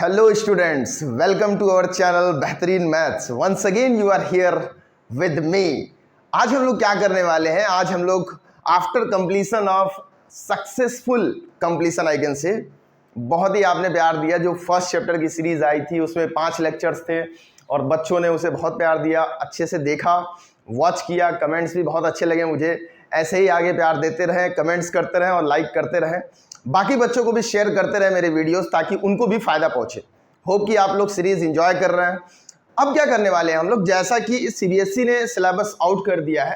Hello students, welcome to our channel बेहतरीन maths. Once again you are here with me. आज हम लोग क्या करने वाले हैं? आज हम लोग after completion of successful completion I can say, बहुत ही आपने प्यार दिया. जो फर्स्ट चैप्टर की सीरीज आई थी उसमें 5 लेक्चर्स थे और बच्चों ने उसे बहुत प्यार दिया, अच्छे से देखा, वॉच किया, कमेंट्स भी बहुत अच्छे लगे मुझे. ऐसे ही आगे प्यार देते रहें, कमेंट्स करते रहें और लाइक करते रहें. बाकी बच्चों को भी शेयर करते रहे मेरे वीडियोस ताकि उनको भी फायदा पहुंचे. होप कि आप लोग सीरीज एंजॉय कर रहे हैं. अब क्या करने वाले हैं हम लोग, जैसा कि सीबीएसई ने सिलेबस आउट कर दिया है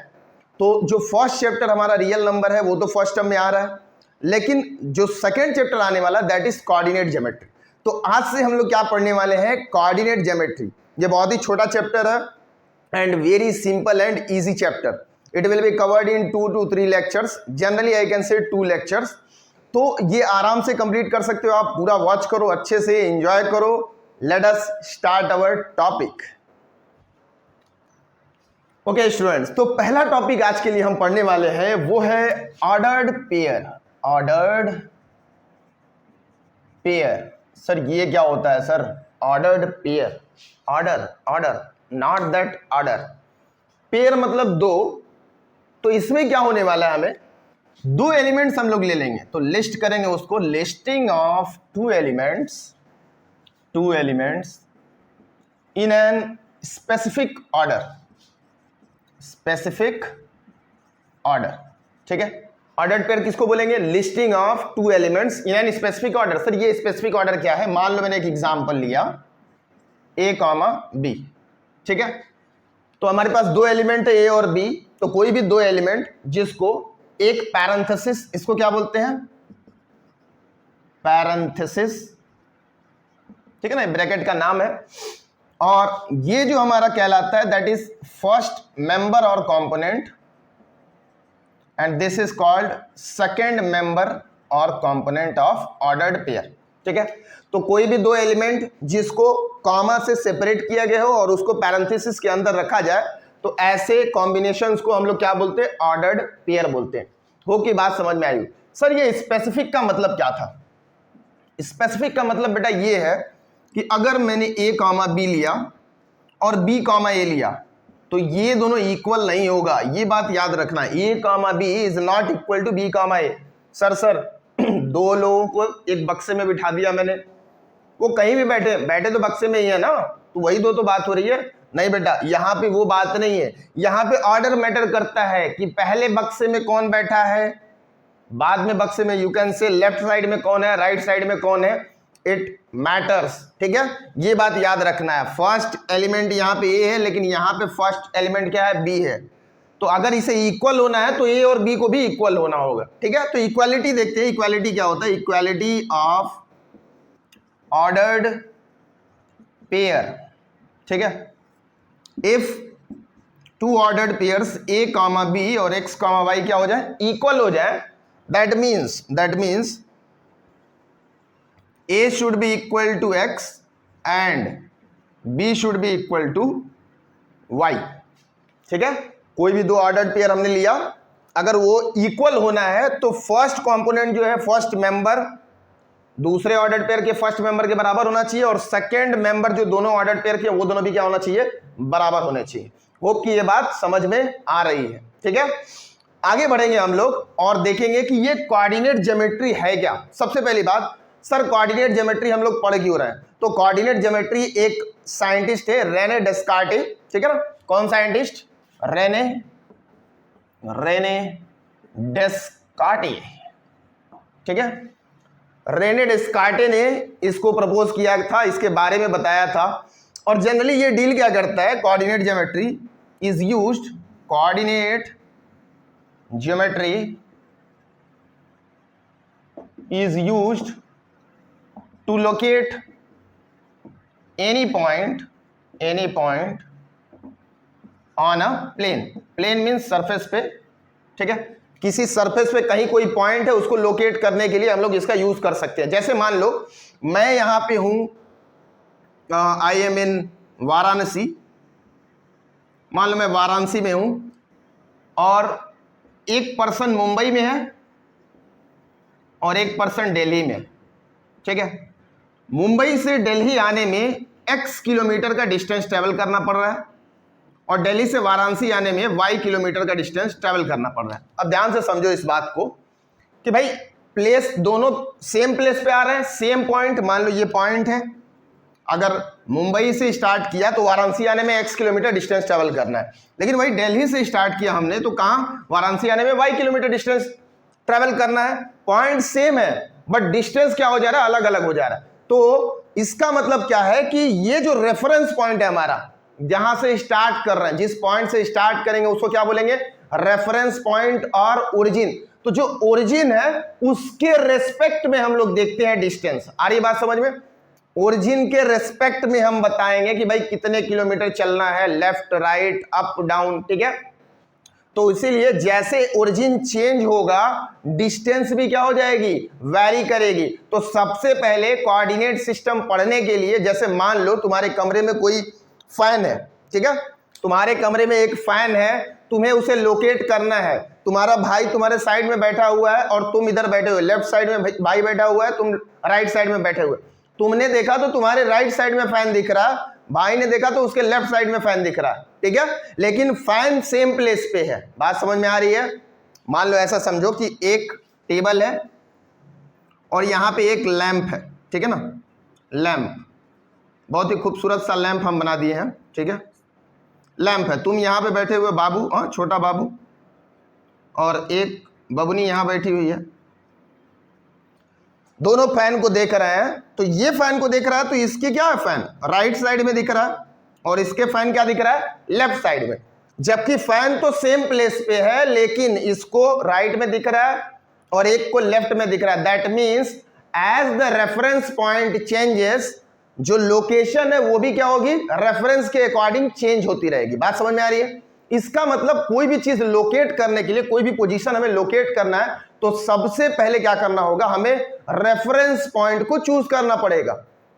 तो जो फर्स्ट चैप्टर हमारा रियल नंबर है वो तो फर्स्ट टर्म में आ रहा है, लेकिन जो सेकेंड चैप्टर आने वाला दैट इज कोऑर्डिनेट ज्योमेट्री. तो आज से हम लोग क्या पढ़ने वाले हैं, कोऑर्डिनेट ज्योमेट्री. ये बहुत ही छोटा चैप्टर है and very simple and easy chapter. It will be covered in 2 to 3 lectures. Generally I can say 2 lectures. तो ये आराम से कंप्लीट कर सकते हो आप. पूरा वॉच करो, अच्छे से एंजॉय करो. Let us start our topic. Okay students, तो पहला टॉपिक आज के लिए हम पढ़ने वाले हैं वो है ordered pair. Ordered pair. Sir ये क्या होता है sir? Ordered pair. Order, order, not that order. Pair मतलब दो. तो इसमें क्या होने वाला है, हमें दो एलिमेंट्स हम लोग ले लेंगे. तो लिस्ट करेंगे उसको, listing of two elements in an specific order. Specific order, ठीक है. ऑर्डर्ड पेयर किसको बोलेंगे? Listing of two elements in an specific order. Sir ये स्पेसिफिक ऑर्डर क्या है? मान लो मैंने एक एग्जांपल लिया a, b, ठीक है. तो हमारे पास दो एलिमेंट है a और b. तो कोई भी दो एलिमेंट जिसको एक पैरेंथेसिस, इसको क्या बोलते हैं? पैरेंथेसिस, ठीक है ना, ब्रैकेट का नाम है. और ये जो हमारा कहलाता है दैट इज फर्स्ट मेंबर और component and this is called second member और कंपोनेंट ऑफ ऑर्डर्ड पेयर, ठीक है. तो कोई भी दो एलिमेंट जिसको कॉमा से सेपरेट किया गया हो और उसको पैरेंथेसिस के अंदर रखा जाए, तो ऐसे कॉम्बिनेशंस को हम लोग क्या बोलते हैं? ऑर्डर्ड पेयर बोलते हैं. हो की बात समझ में आई? सर ये स्पेसिफिक का मतलब क्या था? स्पेसिफिक का मतलब बेटा ये है कि अगर मैंने a, b लिया और b, a लिया तो ये दोनों इक्वल नहीं होगा. ये बात याद रखना. a, b is not equal to b, a. Sir दो लोगों को एक बक्से में बिठा दिया मैंने, वो कहीं भी बैठे बैठे तो बक्से में ही है ना, तो वही दो तो बात हो रही है. नहीं बेटा, यहां पे वो बात नहीं है. यहां पे ऑर्डर मैटर करता है कि पहले बक्से में कौन बैठा है, बाद में बक्से में you can say left side में कौन है, राइट साइड में कौन है. इट मैटर्स, ठीक है. ये बात याद रखना है. फर्स्ट एलिमेंट यहां पे ए है लेकिन यहां पे फर्स्ट एलिमेंट क्या है? बी है. तो अगर इसे इक्वल होना है तो ए और बी को भी इक्वल होना होगा, ठीक है. तो इक्वालिटी देखते हैं. इक्वालिटी क्या होता है? इक्वालिटी ऑफ ऑर्डर्ड पेयर, ठीक है. If two ordered pairs a, b और x, y क्या हो जाए? इक्वल हो जाए. That means a should be equal to x and b should be equal to y, ठीक है. कोई भी दो ऑर्डर्ड पेयर हमने लिया, अगर वो इक्वल होना है तो फर्स्ट कंपोनेंट जो है, फर्स्ट मेंबर दूसरे ऑर्डर्ड पेयर के फर्स्ट मेंबर के बराबर होना चाहिए और सेकंड मेंबर जो दोनों ऑर्डर्ड पेयर के वो दोनों भी क्या होना चाहिए? बराबर होने चाहिए. होप कि ये बात समझ में आ रही है, ठीक है. आगे बढ़ेंगे हम लोग और देखेंगे कि ये कोऑर्डिनेट ज्योमेट्री है क्या. सबसे पहली बात, सर कोऑर्डिनेट ज्योमेट्री हम लोग पढ़ क्यों रहे हैं? तो कोऑर्डिनेट ज्योमेट्री एक साइंटिस्ट है, रेने डेस्कार्टे, ठीक है ना. कौन साइंटिस्ट? रेने डेस्कार्टे, ठीक है. रेने डेस्कार्टे ने इसको प्रपोज किया था, इसके बारे में बताया था. और जनरली ये डील क्या करता है? Coordinate geometry is used, coordinate geometry is used to locate any point on a plane. Plane means surface पे, ठीक है. किसी सरफेस पे कहीं कोई पॉइंट है, उसको लोकेट करने के लिए हम लोग इसका यूज कर सकते हैं. जैसे मान लो मैं यहां पे हूं, आई एम इन वाराणसी. मान लो मैं वाराणसी में हूं और एक पर्सन मुंबई में है और एक पर्सन दिल्ली में, ठीक है. मुंबई से दिल्ली आने में x किलोमीटर का डिस्टेंस ट्रेवल करना पड़ रहा है और दिल्ली से वाराणसी आने में y किलोमीटर का डिस्टेंस ट्रेवल करना पड़ रहा है। अब ध्यान से समझो इस बात को कि भाई प्लेस दोनों सेम प्लेस पे आ रहे हैं, सेम पॉइंट, मान लो ये पॉइंट है, अगर मुंबई से स्टार्ट किया तो वाराणसी आने में x किलोमीटर डिस्टेंस ट्रेवल करना है, लेकिन वही दिल्ली से स्टार्ट किया हमने तो कहाँ, वाराणसी आने में y किलोमीटर डिस्टेंस ट्रेवल करना है। पॉइंट सेम है बट डिस्टेंस क्या हो जा रहा है, अलग अलग हो जा रहा है। तो इसका मतलब क्या है कि ये जो रेफरेंस पॉइंट है हमारा, जहां से स्टार्ट कर रहे हैं, जिस पॉइंट से स्टार्ट करेंगे उसको क्या बोलेंगे, रेफरेंस पॉइंट और ओरिजिन। तो जो ओरिजिन है उसके रेस्पेक्ट में हम लोग देखते हैं डिस्टेंस। आ रही बात समझ में? ओरिजिन के रेस्पेक्ट में हम बताएंगे कि भाई कितने किलोमीटर चलना है, लेफ्ट राइट अप डाउन, ठीक है। तो इसीलिए जैसे ओरिजिन चेंज होगा डिस्टेंस भी क्या हो जाएगी, वैरी करेगी। तो सबसे पहले कोऑर्डिनेट सिस्टम पढ़ने के लिए, जैसे मान लो तुम्हारे कमरे में कोई फैन है, ठीक है, तुम्हारे कमरे में एक फैन है, तुम्हें उसे लोकेट करना है। तुम्हारा भाई तुम्हारे साइड में बैठा हुआ है और तुम इधर बैठे हुए, लेफ्ट साइड में भाई बैठा हुआ है, तुम राइट साइड में बैठे हुए। तुमने देखा तो तुम्हारे राइट साइड में फैन दिख रहा, भाई ने देखा तो उसके लेफ्ट साइड में फैन दिख रहा, ठीक है, लेकिन फैन सेम प्लेस पे है। बात समझ में आ रही है? मान लो ऐसा समझो कि एक टेबल है और यहां पे एक लैंप है, ठीक है ना, लैंप, बहुत ही खूबसूरत सा लैंप हम बना दिए हैं, ठीक है, लैंप है। तुम यहां पे बैठे हुए बाबू, छोटा बाबू, और एक बबनी यहां बैठी हुई है, दोनों फैन को देख रहे हैं। तो ये फैन को देख रहा है तो इसके क्या है, फैन राइट साइड में दिख रहा है और इसके फैन क्या दिख रहा है, लेफ्ट साइड में। जबकि फैन तो सेम प्लेस पे है लेकिन इसको राइट में दिख रहा है और एक को लेफ्ट में दिख रहा है। That means as the reference point changes, जो लोकेशन है वो भी क्या होगी, रेफरेंस के अकॉर्डिंग चेंज होती रहेगी। बात समझ में आ रही है? इसका मतलब कोई भी चीज लोकेट करने के लिए, कोई भी पोजीशन हमें लोकेट करना है तो सबसे पहले क्या करना होगा, हमें रेफरेंस पॉइंट को चूज करना पड़ेगा।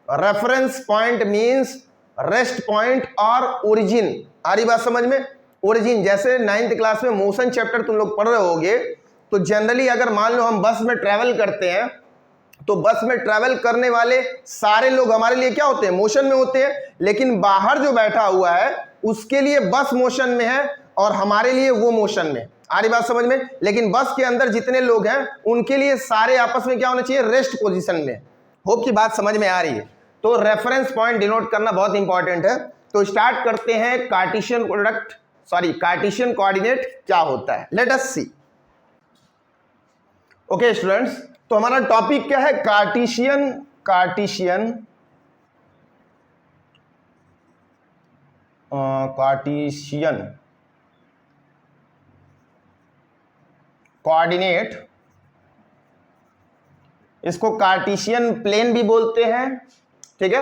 Reference point means rest point और ओरिजिन। आ रही बात समझ में? ओरिजिन, जैसे 9th क्लास में मोशन चैप्टर तुम लोग पढ़ रहे होगे, तो जनरली अगर मान लो हम बस में ट्रेवल करते हैं तो बस में ट्रेवल करने वाले सारे लोग हमारे लिए क्या होते हैं, मोशन में होते हैं, लेकिन बाहर जो बैठा हुआ है उसके लिए बस मोशन में है और हमारे लिए वो मोशन में। आ रही बात समझ में? लेकिन बस के अंदर जितने लोग हैं उनके लिए सारे आपस में क्या होना चाहिए, रेस्ट पोजीशन में। होप की बात समझ में आ रही है? तो रेफरेंस पॉइंट डिनोट करना बहुत इंपॉर्टेंट है। तो स्टार्ट करते हैं, Cartesian product, sorry Cartesian coordinate क्या होता है, late us see. Okay students, तो हमारा टॉपिक क्या है, कार्टेशियन कोऑर्डिनेट। इसको कार्टेशियन प्लेन भी बोलते हैं, ठीक है,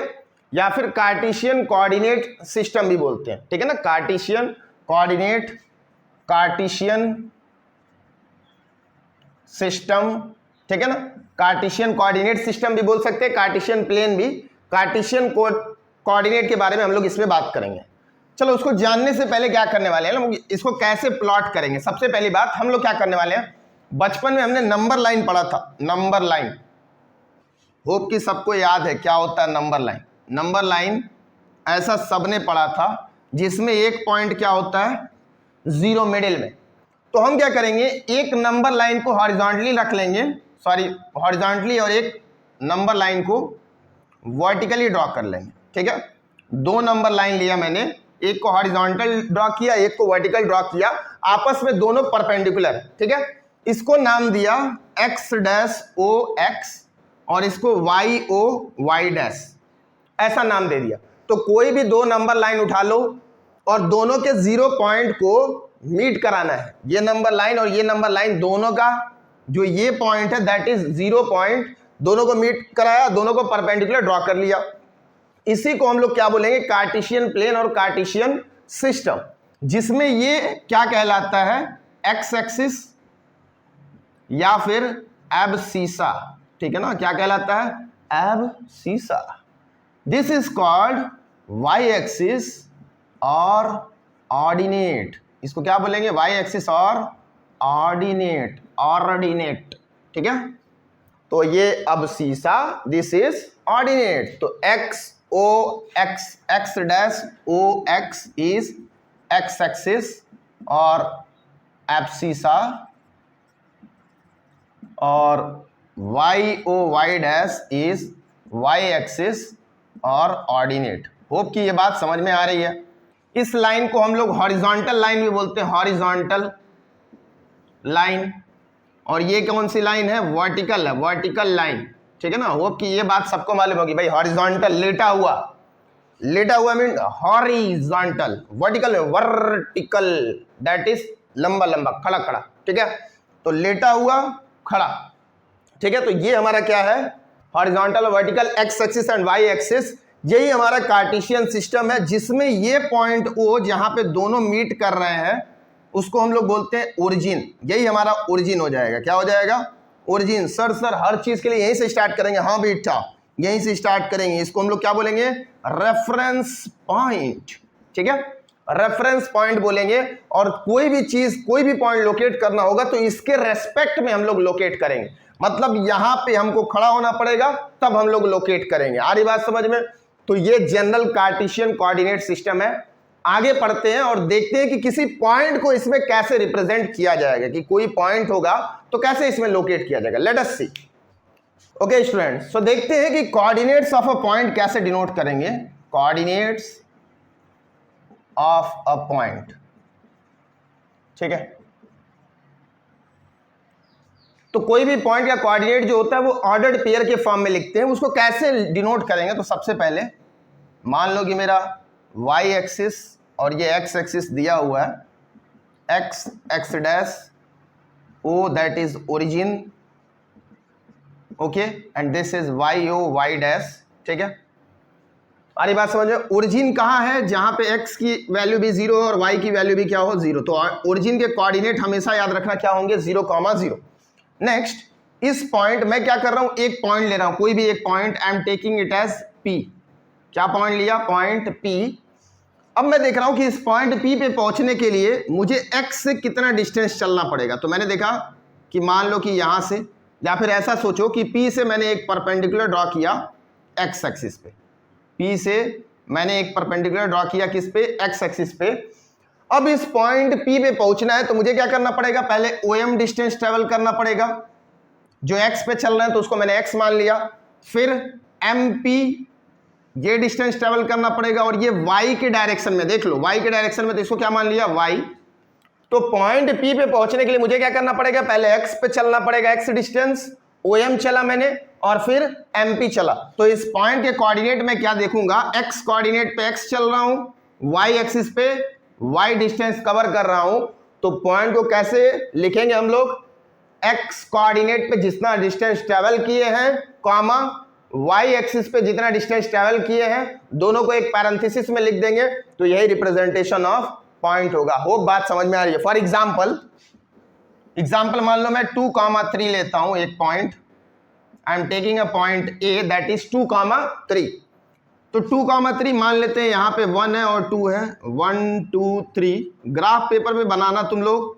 या फिर कार्टेशियन कोऑर्डिनेट सिस्टम भी बोलते हैं, ठीक है ना, कार्टेशियन कोऑर्डिनेट, कार्टेशियन सिस्टम, ठीक है ना, कार्टेशियन कोऑर्डिनेट सिस्टम भी बोल सकते हैं, कार्टेशियन प्लेन भी। कार्टेशियन कोऑर्डिनेट के बारे में हम लोग इसमें बात करेंगे। चलो उसको जानने से पहले क्या करने वाले हैं, इसको कैसे प्लॉट करेंगे। सबसे पहली बात हम लोग क्या करने वाले हैं, बचपन में हमने नंबर लाइन पढ़ा था, नंबर लाइन, होप कि सबको याद है क्या होता है नंबर लाइन। नंबर लाइन ऐसा सबने पढ़ा था जिसमें एक पॉइंट क्या होता है, जीरो मिडिल में। तो हम क्या करेंगे, एक नंबर लाइन को हॉरिजॉन्टली रख लेंगे, सॉरी हॉरिजॉन्टली, और एक नंबर लाइन को वर्टिकली ड्रॉ कर लेंगे, ठीक है। दो नंबर लाइन लिया मैंने, एक को हॉरिजॉन्टल ड्रॉ किया, एक को वर्टिकल ड्रॉ किया, आपस में दोनों परपेंडिकुलर, ठीक है। इसको नाम दिया x डैश ओ x और इसको y o y डैश, ऐसा नाम दे दिया। तो कोई भी दो नंबर लाइन उठा लो और दोनों के जीरो पॉइंट को मीट कराना है। ये नंबर लाइन और ये नंबर लाइन दोनों का जो ये पॉइंट है दैट इज जीरो पॉइंट, दोनों को मीट कराया, दोनों को परपेंडिकुलर ड्रॉ कर लिया। इसी को हम लोग क्या बोलेंगे, कार्टेशियन प्लेन और कार्टेशियन सिस्टम, जिसमें ये क्या कहलाता है, एक्स एक्सिस या फिर एब्सीसा, ठीक है ना, क्या कहलाता है, abscissa. This is called Y axis और ऑर्डिनेट। इसको क्या बोलेंगे, वाई एक्सिस और ऑर्डिनेट, ऑर्डिनेट, ठीक है। तो ये अबसीसा, दिस इज ऑर्डिनेट। तो X O X, X dash O X is X axis और एब्सिसा, और Y O Y dash is Y axis और ऑर्डिनेट। होप कि ये बात समझ में आ रही है। इस लाइन को हम लोग हॉरिजॉन्टल लाइन भी बोलते हैं, हॉरिजॉन्टल लाइन। और ये कौन सी लाइन है? वर्टिकल है, वर्टिकल लाइन, ठीक है ना। होप कि ये बात सबको मालूम होगी भाई। हॉरिजॉन्टल लेटा हुआ, लेटा हुआ मीन हॉरिजॉन्टल, वर्टिकल में वर्टिकल, दैट इज लंबा लंबा, खड़ा खड़ा, ठीक है। तो लेटा हुआ, खड़ा, ठीक है। तो ये हमारा क्या है? Horizontal, vertical, X axis and Y axis. यही हमारा कार्टेशियन सिस्टम है, जिसमें ये पॉइंट ओ जहां पे दोनों मीट कर रहे हैं उसको हम लोग बोलते हैं ओरिजिन। यही हमारा ओरिजिन हो जाएगा। क्या हो जाएगा? ओरिजिन। सर हर चीज के लिए यहीं से स्टार्ट करेंगे? हाँ बेटा, यहीं से स्टार्ट करेंगे। इसको हम लोग क्या बोलेंगे? रेफरेंस पॉइंट, ठीक है। रेफरेंस पॉइंट बोलेंगे। और कोई भी चीज, कोई भी पॉइंट लोकेट करना होगा तो इसके रेस्पेक्ट में हम लोग लोकेट करेंगे। मतलब यहां पे हमको खड़ा होना पड़ेगा, तब हम लोग लोकेट करेंगे। आ रही बात समझ में? तो ये जनरल कार्टेशियन कोऑर्डिनेट सिस्टम है। आगे पढ़ते हैं और देखते हैं कि किसी पॉइंट को इसमें कैसे रिप्रेजेंट किया जाएगा, कि कोई पॉइंट होगा तो कैसे इसमें लोकेट किया जाएगा। Late us see. Okay students, सो देखते हैं कि कोऑर्डिनेट्स ऑफ अ पॉइंट कैसे डिनोट करेंगे। कोऑर्डिनेट्स ऑफ अ पॉइंट, ठीक है। तो कोई भी पॉइंट या कोऑर्डिनेट जो होता है वो ऑर्डर्ड पेयर के फॉर्म में लिखते हैं। उसको कैसे डिनोट करेंगे? तो सबसे पहले मान लो कि मेरा वाई एक्सिस और ये एक्स एक्सिस दिया हुआ है, X X dash O, that is origin, okay, and this is Y O Y dash, ठीक है। अरे बात समझ में? ओरिजिन कहाँ है? जहां पे एक्स की वैल्यू भी 0 और वाई की वैल्यू भी क्या हो? 0। तो ओरिजिन के कोऑर्डिनेट हमेशा याद रखना क्या होंगे? 0,0। नेक्स्ट, इस पॉइंट में क्या कर रहा हूं? एक पॉइंट ले रहा हूं, कोई भी एक point, I am taking it as P। क्या पॉइंट लिया? Point P। अब मैं देख रहा हूं कि इस पॉइंट P पे पहुंचने के लिए मुझे x से कितना डिस्टेंस चलना पड़ेगा। तो मैंने देखा कि मान लो कि यहां से, या फिर ऐसा सोचो कि P से मैंने एक परपेंडिकुलर ड्रॉ किया x एक्सिस पे। P से मैंने एक परपेंडिकुलर ड्रॉ किया किस पे? x एक्सिस पे। अब इस पॉइंट P पे पहुंचना है तो मुझे क्या करना पड़ेगा? पहले OM डिस्टेंस ट्रेवल करना पड़ेगा। जो x पे चल रहा है तो उसको मैंने x मान लिया। फिर MP ये डिस्टेंस ट्रेवल करना पड़ेगा, और ये y के डायरेक्शन में, देख लो y के डायरेक्शन में, तो इसको क्या मान लिया? y। तो पॉइंट P पे पहुंचने के लिए मुझे क्या करना पड़ेगा? पहले x पे चलना पड़ेगा, x डिस्टेंस, OM चला मैंने, और फिर MP चला। तो इस पॉइंट के कोऑर्डिनेट में क्या देखूंगा? x कोऑर्डिनेट पे x चल रहा हूं, y एक्सिस पे y डिस्टेंस कवर कर रहा हूं। तो पॉइंट को कैसे लिखेंगे हम लोग? x कोऑर्डिनेट पे जितना डिस्टेंस ट्रेवल किए हैं, कॉमा y एक्सिस पे जितना डिस्टेंस ट्रेवल किए हैं, दोनों को एक पैरेंथेसिस में लिख देंगे। तो यही रिप्रेजेंटेशन ऑफ पॉइंट होगा। होप बात समझ में आ रही है। फॉर एग्जाम्पल मान लो मैं 2,3 लेता हूं एक point. I am taking a point A that is 2,3। तो 2,3 मान लेते हैं, यहां पे 1 है और 2 है, 1 2 3। ग्राफ पेपर में बनाना, तुम लोग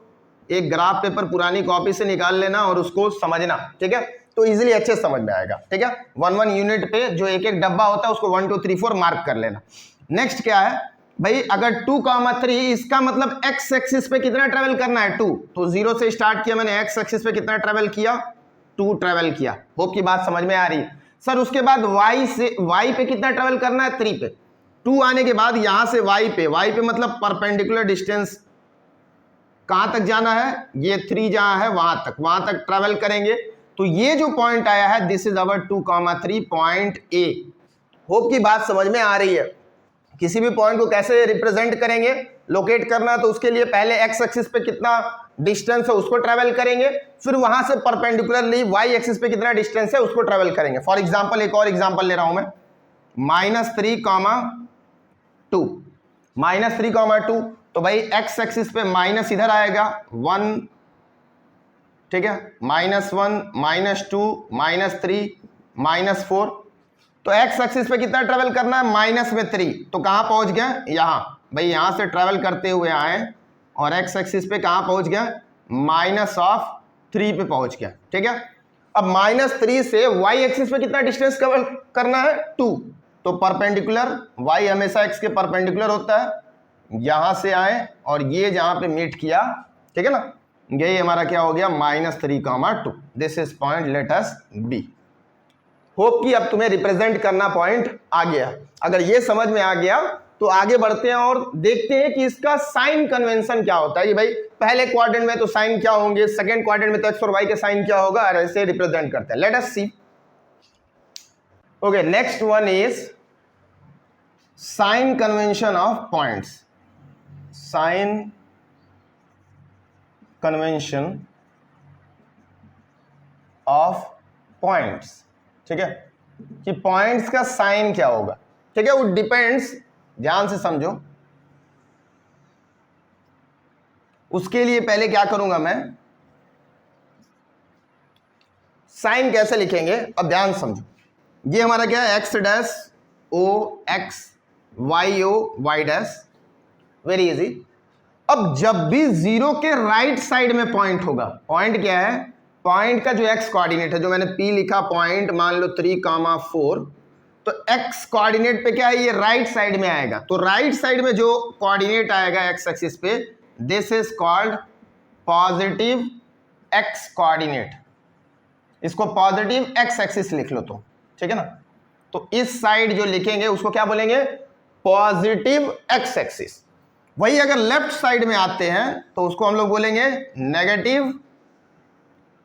एक ग्राफ पेपर पुरानी कॉपी से निकाल लेना और उसको समझना, ठीक है। तो इजीली अच्छे समझ में आएगा, ठीक है। 1 यूनिट पे जो एक एक डब्बा होता है उसको 1 2 3 4 मार्क कर लेना। नेक्स्ट क्या है भाई? अगर 2,3, इसका मतलब x एक्सिस पे कितना ट्रेवल करना है? 2। तो 0 से स्टार्ट किया मैंने, x एक्सिस पे कितना ट्रेवल किया? 2 ट्रेवल किया। होप की बात समझ में आ रही है। सर उसके बाद y पे कितना ट्रेवल करना है? 3 पे। 2 आने के बाद यहां से y पे मतलब परपेंडिकुलर डिस्टेंस कहां तक जाना है? ये 3 जहां है वहां तक ट्रेवल करेंगे। तो ये जो पॉइंट आया है, this is our 2,3 point A। Hope की बात समझ में आ रही है। किसी भी पॉइंट को कैसे रिप्रेजेंट करेंगे, लोकेट करना, तो उसके लिए पहले x एक्सिस पे कितना डिस्टेंस है उसको ट्रेवल करेंगे, फिर वहां से परपेंडिकुलरली y एक्सिस पे कितना डिस्टेंस है उसको ट्रेवल करेंगे। फॉर एग्जांपल एक और एग्जांपल ले रहा हूं मैं, -3, -3, तो भाई x एक्सिस पे माइनस इधर आएगा 1, ठीक है, -1, -2, -3, -4। तो x एक्सिस पे कितना ट्रेवल करना है? माइनस में 3। तो कहां पहुंच गया? यहां। भाई यहां से ट्रेवल करते हुए आए और x एक्सिस पे कहां पहुंच गया? -3 पे पहुंच गया, ठीक है। अब -3 से y एक्सिस पे कितना डिस्टेंस कवर करना है 2, तो परपेंडिकुलर y हमेशा x के परपेंडिकुलर होता है, यहां से आए और ये जहां पे मीट किया, ठीक है ना, ये हमारा क्या हो गया -3, 2। This is point, let us B. Hope कि अब तुम्हें रिप्रेजेंट करना पॉइंट आ गया। अगर ये समझ में आ गया तो आगे बढ़ते हैं और देखते हैं कि इसका साइन कन्वेंशन क्या होता है। ये भाई पहले क्वाड्रेंट में तो साइन क्या होंगे, सेकंड क्वाड्रेंट में तो एक्स और वाई के साइन क्या होगा, और ऐसे रिप्रेजेंट करते हैं। Let us see. Okay, next one is sign convention of points. Sign convention of points, ठीक है, कि पॉइंट्स का साइन क्या होगा, ठीक है, वो डिपेंड्स, ध्यान से समझो। उसके लिए पहले क्या करूंगा मैं, साइन कैसे लिखेंगे, अब ध्यान समझो। ये हमारा क्या है, X dash O X, Y O Y dash, very easy. अब जब भी जीरो के राइट साइड में पॉइंट होगा, पॉइंट क्या है, पॉइंट का जो एक्स कोऑर्डिनेट है, जो मैंने पी लिखा पॉइंट, मान लो 3,4, तो एक्स कोऑर्डिनेट पे क्या है, ये राइट साइड में आएगा। तो राइट साइड में जो कोऑर्डिनेट आएगा एक्स एक्सिस पे, this is called positive x coordinate. इसको पॉजिटिव एक्स एक्सिस लिख लो तो, ठीक है ना। तो इस साइड जो लिखेंगे उसको क्या बोलेंगे, पॉजिटिव एक्स एक्सिस। वही अगर लेफ्ट साइड में आते हैं तो उसको हम लोग बोलेंगे नेगेटिव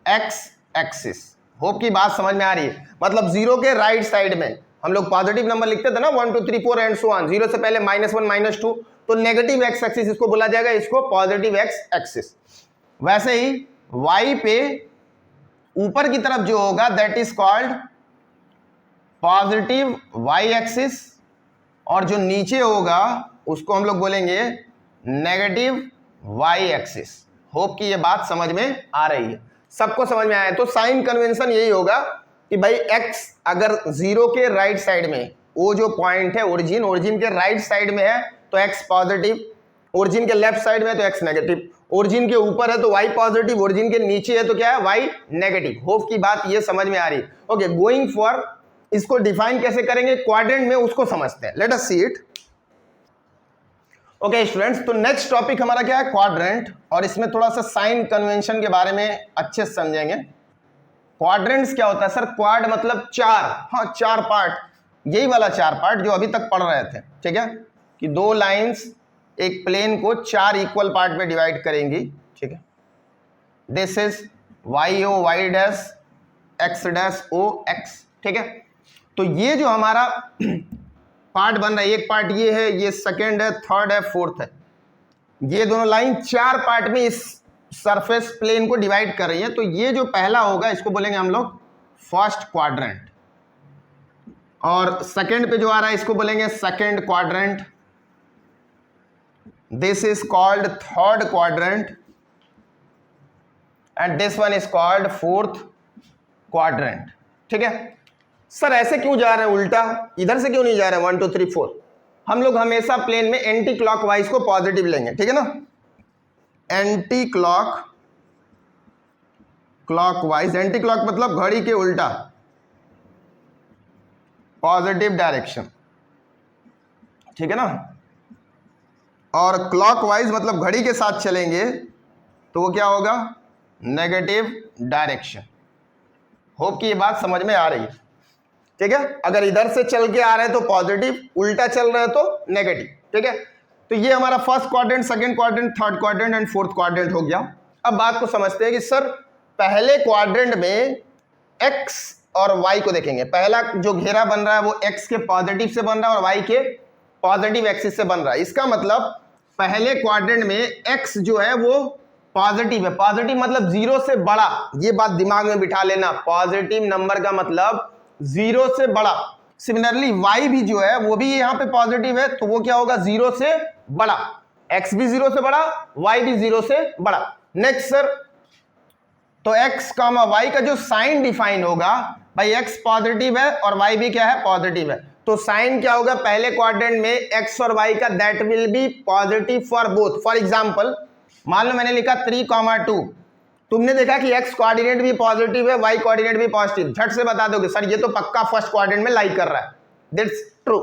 एक्स एक्सिस। होप की बात समझ में आ रही है। मतलब जीरो के राइट साइड में हम लोग पॉजिटिव नंबर लिखते थे ना, 1 2 3 4 एंड सो ऑन, जीरो से पहले -1 -2, तो नेगेटिव एक्स एक्सिस इसको बोला जाएगा, इसको पॉजिटिव एक्स एक्सिस। वैसे ही y पे ऊपर की तरफ जो होगा that is called positive y axis, और जो नीचे होगा उसको हम लोग बोलेंगे नेगेटिव y एक्सिस। होप कि ये बात समझ में आ रही है, सबको समझ में आया। तो साइन कन्वेंशन यही होगा कि भाई x अगर जीरो के राइट साइड में, वो जो पॉइंट है ओरिजिन के राइट साइड में है तो x पॉजिटिव, ओरिजिन के लेफ्ट साइड में है तो x नेगेटिव, ओरिजिन के ऊपर है तो y पॉजिटिव, ओरिजिन के नीचे है तो क्या है y नेगेटिव। होप की बात ये समझ में आ रही है। ओके, गोइंग फॉर इसको डिफाइन कैसे करेंगे क्वाड्रेंट में, उसको समझते हैं। Let us see it. Okay students, तो नेक्स्ट टॉपिक हमारा क्या है, क्वाड्रेंट, और इसमें थोड़ा सा साइन कन्वेंशन के बारे में अच्छे से समझेंगे। क्वाड्रेंट्स क्या होता है सर, क्वाड मतलब चार, हाँ चार पार्ट, यही वाला चार पार्ट जो अभी तक पढ़ रहे थे, ठीक है, कि दो लाइंस एक प्लेन को चार इक्वल पार्ट में डिवाइड करेंगी, ठीक है। This is Y O Y dash, X dash O X, ठीक है। तो ये जो हमारा पार्ट बन रहा है, एक पार्ट ये है, ये सेकंड है, थर्ड है, फोर्थ है, ये दोनों लाइन चार पार्ट में इस सरफेस प्लेन को डिवाइड कर रही है। तो ये जो पहला होगा इसको बोलेंगे हम लोग फर्स्ट क्वाड्रेंट, और सेकंड पे जो आ रहा है इसको बोलेंगे second quadrant, this is called third quadrant, and this one is called fourth quadrant, ठीक है। सर ऐसे क्यों जा रहे हैं उल्टा, इधर से क्यों नहीं जा रहे हैं 1 2 3 4? हम लोग हमेशा प्लेन में एंटी क्लॉकवाइज को पॉजिटिव लेंगे, ठीक है ना, एंटी क्लॉकवाइज, एंटी क्लॉक मतलब घड़ी के उल्टा, पॉजिटिव डायरेक्शन, ठीक है ना, और क्लॉकवाइज मतलब घड़ी के साथ चलेंगे तो वो क्या होगा, नेगेटिव डायरेक्शन। होप कि ये बात समझ में आ रही है, ठीक है। अगर इधर से चल के आ रहे हैं तो पॉजिटिव, उल्टा चल रहे हैं तो नेगेटिव, ठीक है। तो ये हमारा first quadrant, second quadrant, third quadrant and fourth quadrant हो गया। अब बात को समझते हैं कि सर पहले क्वाड्रेंट में x और y को देखेंगे। पहला जो घेरा बन रहा है वो x के पॉजिटिव से बन रहा है और y के पॉजिटिव एक्सिस से बन रहा है। इसका मतलब पहले क्वाड्रेंट में x जो है वो पॉजिटिव है, पॉजिटिव मतलब जीरो से बड़ा, ये बात दिमाग में बिठा लेना, पॉजिटिव नंबर का मतलब जीरो से बड़ा। सिमिलरली y भी जो है वो भी यहाँ पे पॉजिटिव है, तो वो क्या होगा, जीरो से बड़ा, x भी जीरो से बड़ा, y भी जीरो से बड़ा। नेक्स्ट सर, तो x कामा y का जो साइन डिफाइन होगा, भाई x पॉजिटिव है और y भी क्या है, पॉजिटिव है, तो साइन क्या होगा पहले क्वाड्रेंट में x और y का, that will be positive for both. For example मान लो मैंने लिखा 3,2, तुमने देखा कि एक्स कोऑर्डिनेट भी पॉजिटिव है, वाई कोऑर्डिनेट भी पॉजिटिव, झट से बता दोगे सर ये तो पक्का फर्स्ट क्वाड्रेंट में लाई कर रहा है, दैट्स ट्रू।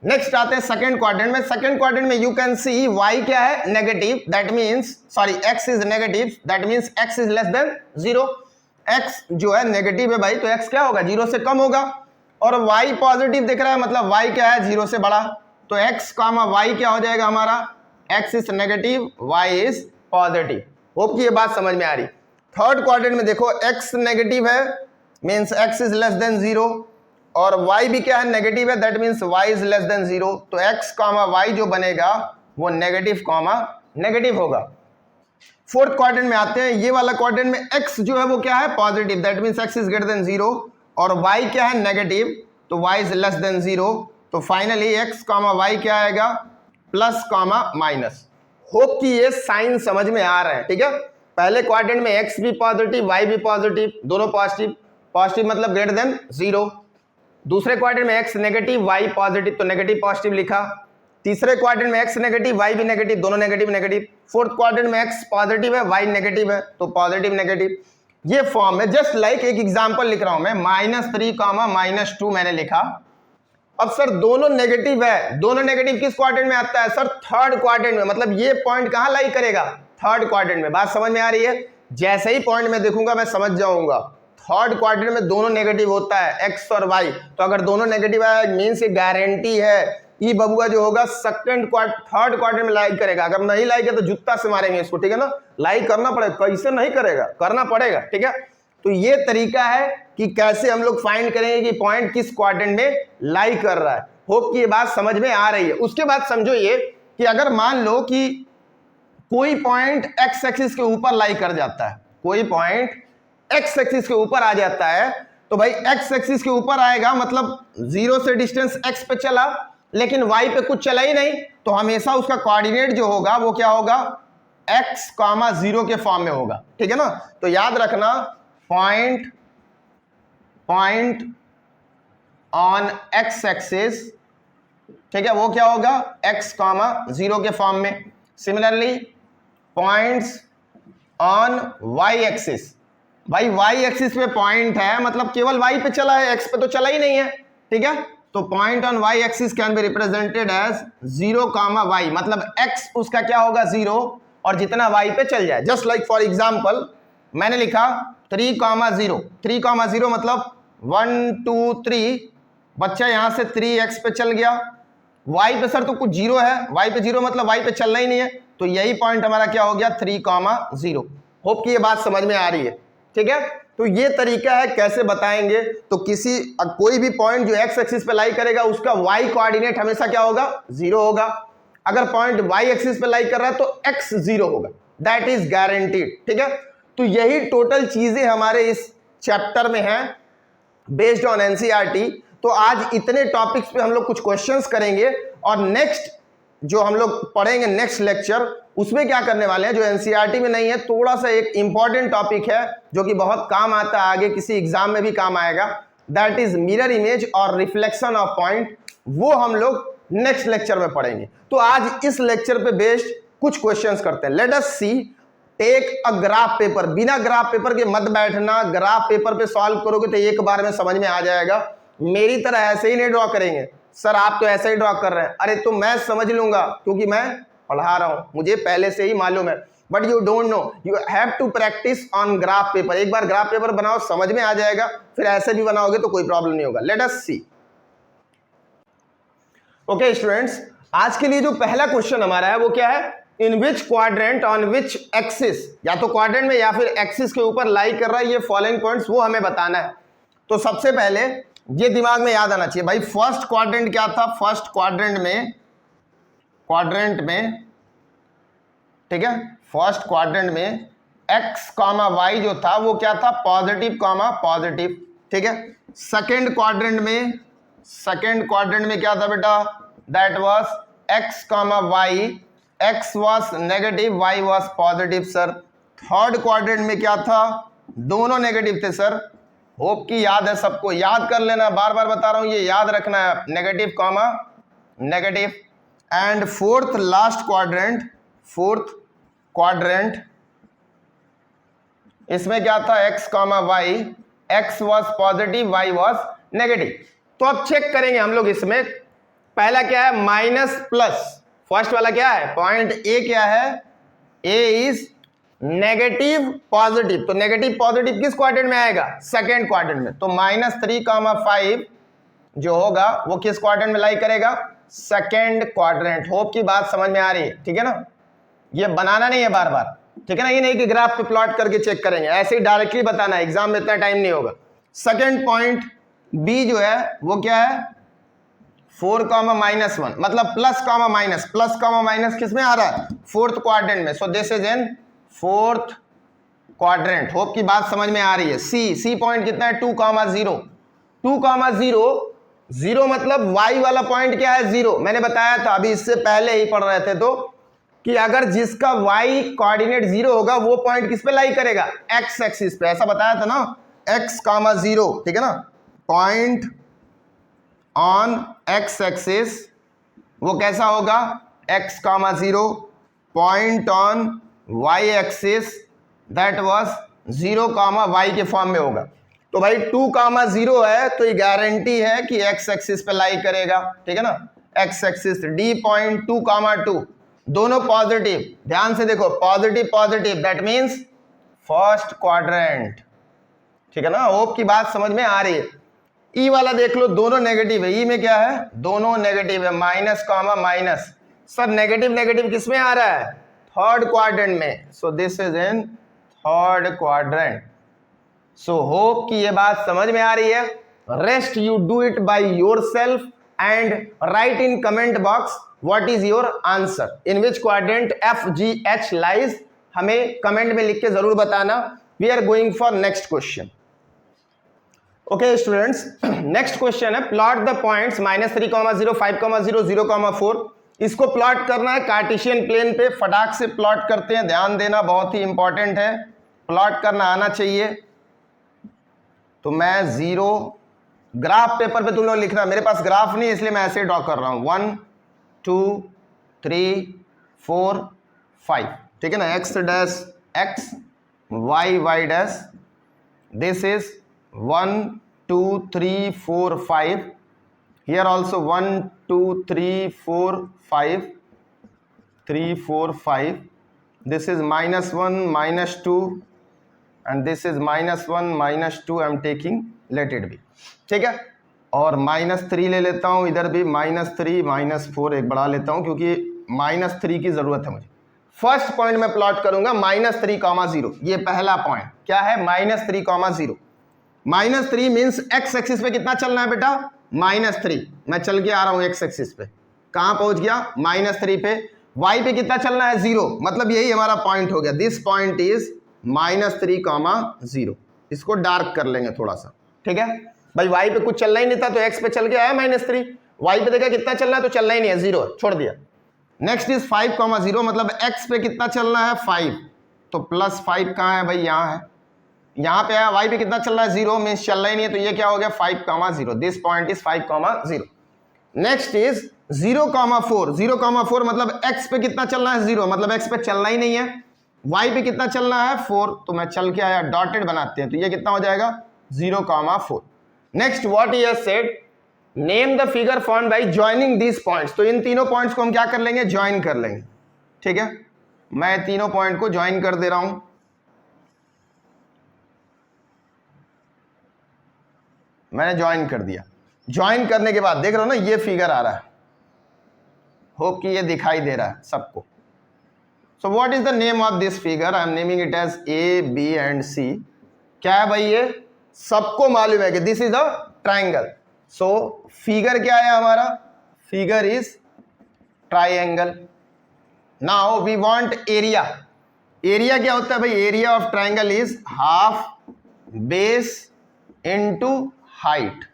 नेक्स्ट आते हैं सेकंड क्वाड्रेंट में। सेकंड क्वाड्रेंट में यू कैन सी वाई क्या है, negative, that means sorry x is negative, that means x is less than 0। X जो है नेगेटिव है भाई, तो एक्स क्या होगा, 0 से कम होगा। और वाई पॉजिटिव दिख रहा है, मतलब वाई क्या है, 0 से बड़ा, तो एक्स कामा वाई क्या हो जाएगा हमारा, X is negative, Y is positive. Hope कि ये बात समझ में आ रही। थर्ड क्वाड्रेंट में देखो एक्स नेगेटिव है, means x is less than 0, और y भी क्या है, नेगेटिव है, that means y is less than 0, तो x कॉमा y जो बनेगा वो नेगेटिव कॉमा नेगेटिव होगा। फोर्थ क्वाड्रेंट में आते हैं, ये वाला क्वाड्रेंट में x जो है वो क्या है, positive, that means x is greater than 0, और y क्या है, नेगेटिव, तो y इज लेस देन 0, तो फाइनली x कॉमा y क्या आएगा, प्लस कॉमा माइनस। होप कि ये साइन समझ में आ रहा है, ठीक है। पहले क्वाड्रेंट में x भी पॉजिटिव, y भी पॉजिटिव, दोनों पॉजिटिव, पॉजिटिव मतलब ग्रेटर देन 0। दूसरे क्वाड्रेंट में x नेगेटिव, y पॉजिटिव, तो नेगेटिव पॉजिटिव लिखा। तीसरे क्वाड्रेंट में x नेगेटिव, y भी नेगेटिव, दोनों नेगेटिव नेगेटिव। फोर्थ क्वाड्रेंट में x पॉजिटिव है, y नेगेटिव है, तो पॉजिटिव नेगेटिव। ये फॉर्म है, जस्ट लाइक एक एग्जांपल लिख रहा हूं मैं, -3, -2 मैंने लिखा। अब सर दोनों नेगेटिव है, दोनों नेगेटिव किस क्वाड्रेंट में आता है सर, थर्ड क्वाड्रेंट में, मतलब ये पॉइंट कहां लाई करेगा, थर्ड क्वाड्रेंट में। बात समझ में आ रही है, जैसे ही पॉइंट में देखूंगा मैं समझ जाऊंगा। थर्ड क्वाड्रेंट में दोनों नेगेटिव होता है, एक्स और वाई, तो अगर दोनों नेगेटिव है मींस ये गारंटी है ई बबुआ जो होगा थर्ड क्वाड्रेंट में लाइक करेगा। अगर नहीं लाइक है तो जूता से मारेंगे इसको, ठीक है ना, लाइक करना पड़ेगा, कैसे नहीं करेगा, करना पड़ेगा, ठीक है। तो ये तरीका है कि कैसे हम लोग फाइंड करेंगे कि पॉइंट किस क्वाड्रेंट में लाई कर रहा है। होप कि ये बात समझ में आ रही है। उसके बाद समझो ये कि अगर मान लो कि कोई पॉइंट एक्स एक्सिस के ऊपर लाई कर जाता है, कोई पॉइंट एक्स एक्सिस के ऊपर आ जाता है, तो भाई एक्स एक्सिस के ऊपर आएगा मतलब 0 से डिस्टेंस एक्स पे चला, लेकिन वाई पे कुछ चला ही नहीं, तो हमेशा उसका कोऑर्डिनेट जो होगा वो क्या होगा, एक्स कॉमा 0 के फॉर्म में होगा, ठीक है ना। तो याद रखना पॉइंट ऑन एक्स एक्सिस, ठीक है, वो क्या होगा, एक्स कॉमा 0 के फॉर्म में। Similarly points on Y axis, भाई वाई एक्सिस पे पॉइंट है मतलब केवल वाई पे चला है, एक्स पे तो चला ही नहीं है, ठीक है। तो point on Y axis can be represented as 0 comma Y, मतलब एक्स उसका क्या होगा 0 और जितना वाई पे चल जाए। जस्ट लाइक फॉर एग्जांपल मैंने लिखा 3,0, 3,0 मतलब 1 2 3, बच्चा यहां से 3x पे चल गया, वाई पे सर तो कुछ 0 है, वाई पे 0 मतलब वाई पे चलना ही नहीं है, तो यही पॉइंट हमारा क्या हो गया 3,0। होप कि ये बात समझ में आ रही है, ठीक है। तो ये तरीका है कैसे बताएंगे, तो किसी कोई भी पॉइंट जो एक्स एक्सिस पे लाई करेगा उसका वाई कोऑर्डिनेट हमेशा क्या होगा 0 होगा। अगर पॉइंट वाई एक्सिस पे लाई कर रहा है तो एक्स 0 होगा, दैट इज गारंटीड, ठीक है। तो यही टोटल चीजें हमारे इस चैप्टर में हैं बेस्ड ऑन एनसीईआरटी। तो आज इतने टॉपिक्स पे हम लोग कुछ क्वेश्चंस करेंगे, और नेक्स्ट जो हम लोग पढ़ेंगे नेक्स्ट लेक्चर उसमें क्या करने वाले हैं, जो एनसीईआरटी में नहीं है, थोड़ा सा एक इंपॉर्टेंट टॉपिक है जो कि बहुत काम आता है, आगे किसी एग्जाम में भी काम आएगा, दैट इज मिरर इमेज और रिफ्लेक्शन ऑफ पॉइंट। वो हम लोग नेक्स्ट लेक्चर में पढ़ेंगे। तो आज इस लेक्चर पे बेस्ड कुछ क्वेश्चंस करते हैं। Let us see, take a graph paper, बिना ग्राफ पेपर के मत बैठना, ग्राफ पेपर पे सॉल्व करोगे तो एक बार में समझ में आ जाएगा। मेरी तरह ऐसे ही नहीं ड्रॉ करेंगे, सर आप तो ऐसे ही ड्रॉ कर रहे हैं, अरे तो मैं समझ लूंगा क्योंकि मैं पढ़ा रहा हूं, मुझे पहले से ही मालूम है, but you don't know, you have to practice on graph paper. एक बार ग्राफ पेपर बनाओ समझ में आ जाएगा, फिर ऐसे भी बनाओगे तो कोई प्रॉब्लम नहीं होगा। Late us see. Okay students, आज के लिए जो पहला क्वेश्चन हमारा है वो क्या है, in which quadrant on which axis, या तो क्वाड्रेंट में या फिर एक्सिस के ऊपर लाई कर रहा है ये फॉलोइंग पॉइंट्स, वो हमें बताना है। तो सबसे पहले ये दिमाग में याद आना चाहिए भाई, फर्स्ट क्वाड्रेंट क्या था, फर्स्ट क्वाड्रेंट में ठीक है, फर्स्ट क्वाड्रेंट में x कॉमा वाई जो था वो क्या था, पॉजिटिव कॉमा पॉजिटिव, ठीक है। सेकंड क्वाड्रेंट में क्या था बेटा, that was x comma Y, x was negative, y was positive sir. Third quadrant में क्या था, दोनों नेगेटिव थे सर। होप की याद है सबको, याद कर लेना, बार बार बता रहा हूं, ये याद रखना है, negative comma negative. And fourth इसमें क्या था x comma Y, x was positive, y was negative. तो अब चेक करेंगे हम लोग इसमें, पहला क्या है माइनस प्लस, फर्स्ट वाला क्या है पॉइंट ए क्या है, a इज नेगेटिव पॉजिटिव, तो नेगेटिव पॉजिटिव किस क्वाड्रेंट में आएगा, सेकेंड क्वाड्रेंट में। तो -3,5 जो होगा वो किस क्वाड्रेंट में लाई करेगा, सेकेंड क्वाड्रेंट। होप की बात समझ में आ रही है, ठीक है ना, ये बनाना नहीं है बार बार, ठीक है ना, ये नहीं कि ग्राफ पे प्लॉट करके चेक करेंगे, ऐसे ही डायरेक्टली बताना है, एग्जाम में इतना टाइम नहीं होगा। सेकेंड पॉइंट बी जो है वो क्या है 4,-1, मतलब प्लस कॉमा माइनस किस में आ रहा है, फोर्थ क्वाड्रेंट में। So this is in fourth quadrant. Hope की बात समझ में आ रही है। सी पॉइंट कितना है 2,0, 2,0 मतलब y वाला पॉइंट क्या है 0। मैंने बताया था अभी इससे पहले ही पढ़ रहे थे तो कि अगर जिसका y कोऑर्डिनेट 0 होगा वो पॉइंट किस पे लाई करेगा, x एक्सिस पे, ऐसा बताया था ना, x, 0, ठीक है ना, पॉइंट ऑन x एक्सिस वो कैसा होगा x, 0, point on y axis that was 0, y के फॉर्म में होगा। तो भाई 2,0 है तो ये गारंटी है कि x एक्सिस पे लाई करेगा, ठीक है ना, x एक्सिस। d पॉइंट 2,2 दोनों पॉजिटिव, ध्यान से देखो positive that means first quadrant, ठीक है ना। होप की बात समझ में आ रही है। ई वाला देख लो दोनों नेगेटिव है, ई में क्या है दोनों नेगेटिव है, माइनस। सर नेगेटिव किस में आ रहा है, थर्ड क्वाड्रेंट में। So this is in third quadrant. So hope कि ये बात समझ में आ रही है। Rest you do it by yourself and write in comment box what is your answer, in which quadrant FGH lies, हमें कमेंट में लिख के जरूर बताना। We are going for next question. Okay students, next question है plot the points -3,0, 5,0, 0,4। इसको plot करना है कार्टेशियन प्लेन पे, फटाक से प्लॉट करते हैं, ध्यान देना बहुत ही इंपॉर्टेंट है, प्लॉट करना आना चाहिए। तो मैं 0 ग्राफ पेपर पे तुम लोग लिखना, मेरे पास ग्राफ नहीं इसलिए मैं ऐसे ड्रॉ कर रहा हूं, 1 2 3 4 5, ठीक है ना, x dash x, y dash, this is 1 2 3 4 5, here also 1 2 3 4 5 3 4 5, this is -1 -2 and this is -1 -2, I am taking, let it be, ठीक है। और -3 ले लेता हूं, इधर भी -3 -4 एक बढ़ा लेता हूं क्योंकि -3 की जरूरत है मुझे। फर्स्ट पॉइंट में प्लॉट करूंगा -3,0, ये पहला पॉइंट क्या है -3,0। -3 मीन्स x एक्सिस पे कितना चलना है बेटा, -3, मैं चल के आ रहा हूं x एक्सिस पे, कहां पहुंच गया -3 पे। y पे कितना चलना है 0, मतलब यही हमारा पॉइंट हो गया, दिस पॉइंट इज -3,0। इसको डार्क कर लेंगे थोड़ा सा, ठीक है भाई, y पे कुछ चलना ही नहीं था तो x पे चल के आया -3, y पे देखा कितना चलना है तो चलना ही नहीं है, 0 छोड़ दिया। नेक्स्ट इज 5,0, मतलब x पे कितना चलना है 5, तो +5 कहां है भाई, यहां है, यहां पे आया। y पे कितना चल रहा है 0, मींस चल ही नहीं है, तो ये क्या हो गया 5,0, this point is 5,0। Next is 0,4 मतलब x पे कितना चलना है 0, मतलब x पे चलना ही नहीं है। y पे कितना चलना है 4, तो मैं चल के आया, डॉटेड बनाते हैं, तो ये कितना हो जाएगा 0,4। Next what he has said, name the figure formed by joining these points. तो इन तीनों पॉइंट्स को हम क्या कर लेंगे, ज्वाइन कर लेंगे, ठीक है। मैं तीनों पॉइंट को ज्वाइन कर दे रहा हूं, मैंने ज्वाइन कर दिया। ज्वाइन करने के बाद देख रहे हो ना ये फिगर आ रहा है, होप कि ये दिखाई दे रहा है सबको। So what is the name of this figure, I am naming it as A, B and C। क्या है भाई, ये सबको मालूम है कि this is a triangle. So figure क्या है हमारा, figure is triangle. Now we want area. Area क्या होता है भाई, area of triangle is half base into height.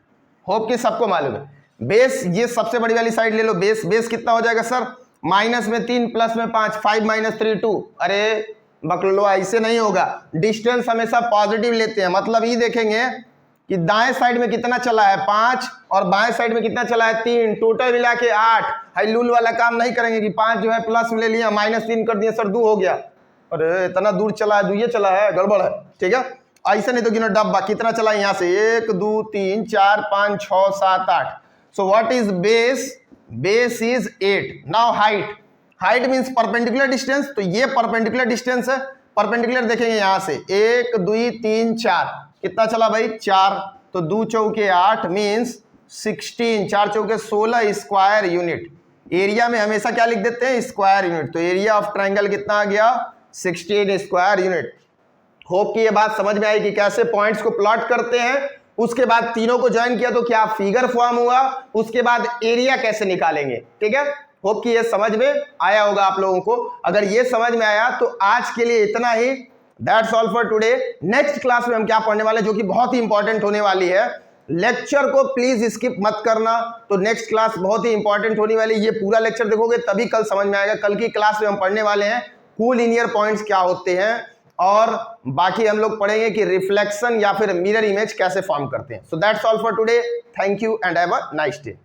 Hope कि सबको मालूम है। बेस ये सबसे बड़ी वाली साइड ले लो, बेस कितना हो जाएगा सर, माइनस में 3 प्लस में 5, 5 - 3 2। अरे बकलो ऐसे नहीं होगा, डिस्टेंस हमेशा पॉजिटिव लेते हैं, मतलब ये देखेंगे कि दाएं साइड में कितना चला है 5 और बाएं साइड में कितना चला है 3, टोटल मिला के 8। हाई लूल वाला काम नहीं करेंगे कि 5 जो है प्लस में ले लिया -3 कर दिया सर 2 हो गया, अरे इतना दूर चला है, दुइये चला है, गड़बड़ है। ठीक है, ऐसा नहीं तो गिनो डब्बा कितना चला यहाँ से, 1 2 3 4 5 6 7 8। सो what is base? Base is 8। Now height, height means perpendicular distance, तो ये परपेंडिकुलर डिस्टेंस है। परपेंडिकुलर देखेंगे यहाँ से 1 2 3 4, कितना चला भाई 4, तो 2 चौके 8 मीन्स 16, 4 चौके 16 स्क्वायर यूनिट। एरिया में हमेशा क्या लिख देते हैं? Square unit. तो एरिया ऑफ ट्रायंगल कितना आ गया? 16 स्क्वायर यूनिट। होप कि ये बात समझ में आई कि कैसे पॉइंट्स को प्लॉट करते हैं। उसके बाद तीनों को ज्वाइन किया तो क्या फिगर फॉर्म हुआ, उसके बाद एरिया कैसे निकालेंगे। ठीक है, होप कि ये समझ में आया होगा आप लोगों को। अगर ये समझ में आया तो आज के लिए इतना ही। That's all for today. Next class में हम क्या पढ़ने वाले, जो कि बहुत ही इंपॉर्टेंट होने वाली है। लेक्चर को प्लीज स्किप मत करना, तो नेक्स्ट क्लास बहुत ही इंपॉर्टेंट होने वाली। ये पूरा लेक्चर देखोगे तभी कल समझ में आएगा। कल की क्लास में हम पढ़ने वाले हैं कोलिनियर पॉइंट्स क्या होते हैं, और बाकी हम लोग पढ़ेंगे कि रिफ्लेक्शन या फिर मिरर इमेज कैसे फॉर्म करते हैं। So that's all for today. Thank you and have a nice day.